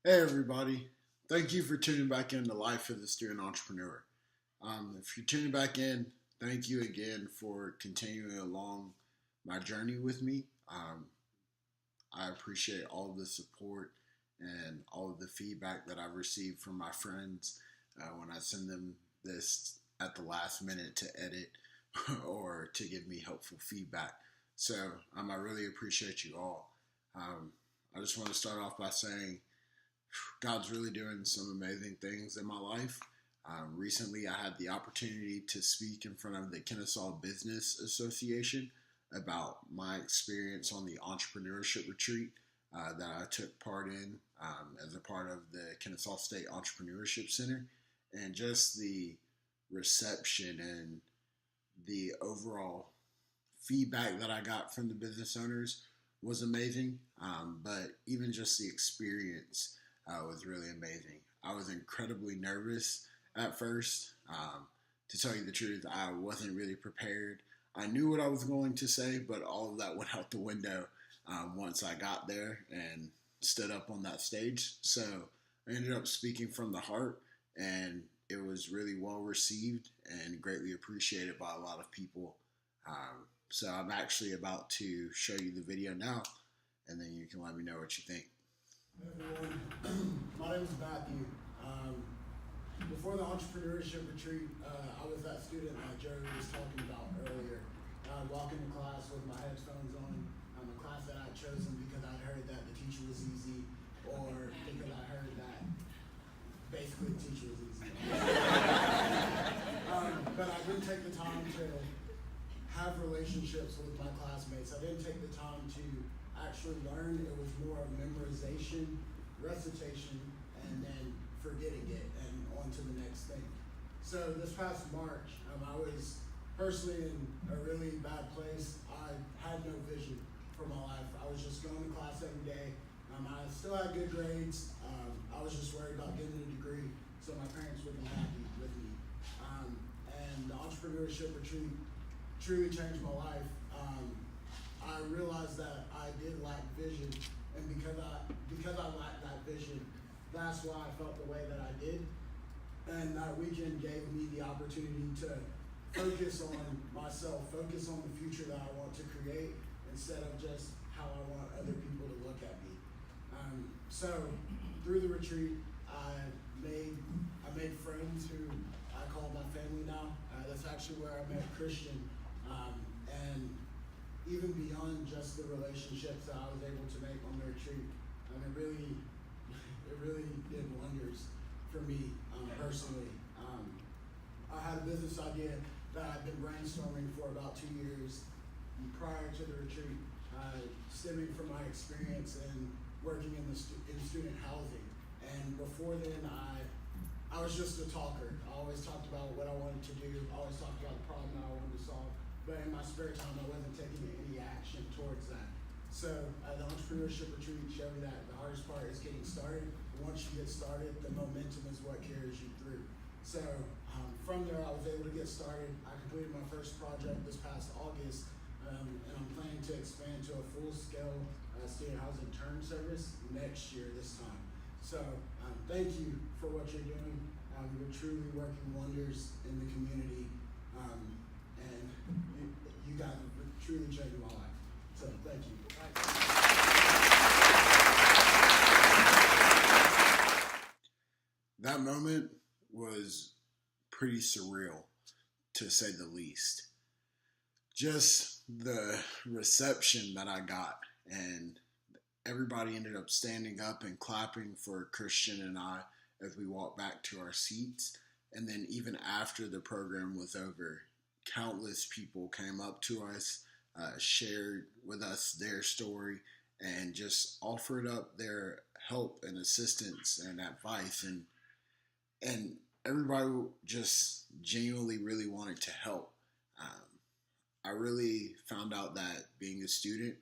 Hey everybody, thank you for tuning back in to Life as a Student Entrepreneur. If you're tuning back in, thank you again for continuing along my journey with me. I appreciate all of the support and all of the feedback that I've received from my friends when I send them this at the last minute to edit or to give me helpful feedback. So I really appreciate you all. I just want to start off by saying God's really doing some amazing things in my life. Recently, I had the opportunity to speak in front of the Kennesaw Business Association about my experience on the entrepreneurship retreat that I took part in as a part of the Kennesaw State Entrepreneurship Center, and just the reception and the overall feedback that I got from the business owners was amazing. But even just the experience was really amazing. I was incredibly nervous at first. To tell you the truth, I wasn't really prepared. I knew what I was going to say, but all of that went out the window once I got there and stood up on that stage. So I ended up speaking from the heart, and it was really well received and greatly appreciated by a lot of people. So I'm actually about to show you the video now, and then you can let me know what you think. Hey everyone, my name is Matthew. Before the entrepreneurship retreat, I was that student that Jerry was talking about earlier. I'd walk into class with my headphones on, a class that I'd chosen because I'd heard that the teacher was easy, or because I heard that basically the teacher was easy. But I didn't take the time to have relationships with my classmates. I didn't take the time to actually learn. It was more of memorization, recitation, and then forgetting it and on to the next thing. So this past March, I was personally in a really bad place. I had no vision for my life. I was just going to class every day. I still had good grades. I was just worried about getting a degree so my parents would be happy with me. And the entrepreneurship retreat truly changed my life. I realized that I did lack vision, and because I lacked that vision, that's why I felt the way that I did. And that weekend gave me the opportunity to focus on myself, focus on the future that I want to create, instead of just how I want other people to look at me. So through the retreat, I made friends who I call my family now. That's actually where I met Christian. And even beyond just the relationships that I was able to make on the retreat, it really did wonders for me personally. I had a business idea that I'd been brainstorming for about 2 years prior to the retreat, stemming from my experience in working in student housing. And before then, I was just a talker. I always talked about what I wanted to do. I always talked about the problem that I wanted to solve. But in my spare time, I wasn't taking any action towards that. So the entrepreneurship retreat showed me that the hardest part is getting started. Once you get started, the momentum is what carries you through. So from there, I was able to get started. I completed my first project this past August, and I'm planning to expand to a full-scale student housing turn service next year this time. So thank you for what you're doing. You're truly working wonders in the community, and you guys have truly changed my life. So thank you. That moment was pretty surreal, to say the least. Just the reception that I got, and everybody ended up standing up and clapping for Christian and I as we walked back to our seats. And then even after the program was over, countless people came up to us, shared with us their story, and just offered up their help and assistance and advice. And everybody just genuinely really wanted to help. I really found out that being a student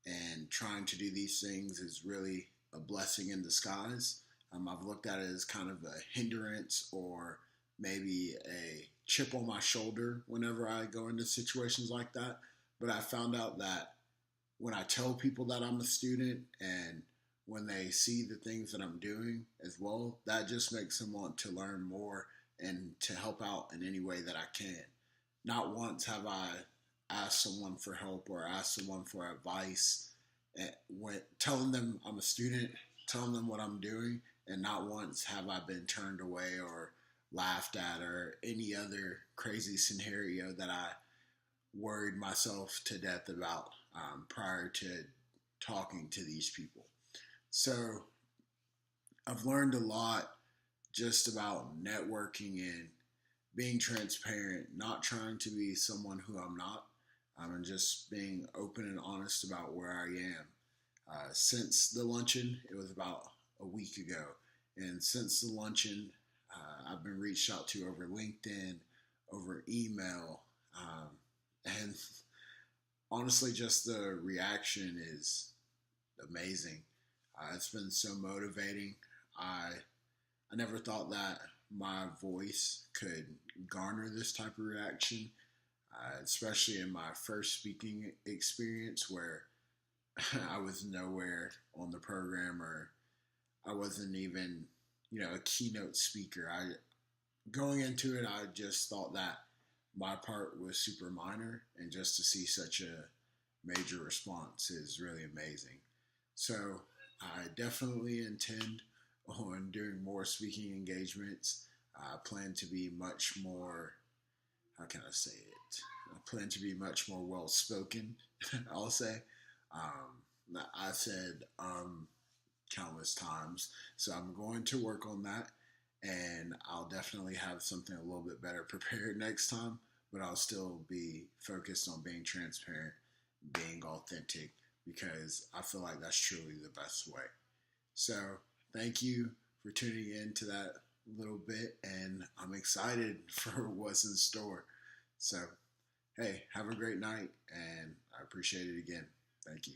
and trying to do these things is really a blessing in disguise. I've looked at it as kind of a hindrance or maybe a chip on my shoulder whenever I go into situations like that. But I found out that when I tell people that I'm a student and when they see the things that I'm doing as well, that just makes them want to learn more and to help out in any way that I can. Not once have I asked someone for help or asked someone for advice, when telling them I'm a student, telling them what I'm doing, and not once have I been turned away or laughed at or any other crazy scenario that I worried myself to death about prior to talking to these people. So I've learned a lot just about networking and being transparent, not trying to be someone who I'm not, and just being open and honest about where I am. Since the luncheon, it was about a week ago, and since the luncheon, I've been reached out to over LinkedIn, over email, and honestly, just the reaction is amazing. It's been so motivating. I never thought that my voice could garner this type of reaction, especially in my first speaking experience where I was nowhere on the program or I wasn't even, a keynote speaker. Going into it, I just thought that my part was super minor, and just to see such a major response is really amazing. So I definitely intend on doing more speaking engagements. I plan to be much more, how can I say it? I plan to be much more well spoken, I'll say. I said countless times, so I'm going to work on that, and I'll definitely have something a little bit better prepared next time, but I'll still be focused on being transparent, being authentic, because I feel like that's truly the best way. So thank you for tuning in to that little bit, and I'm excited for what's in store. So, hey, have a great night, and I appreciate it again. Thank you.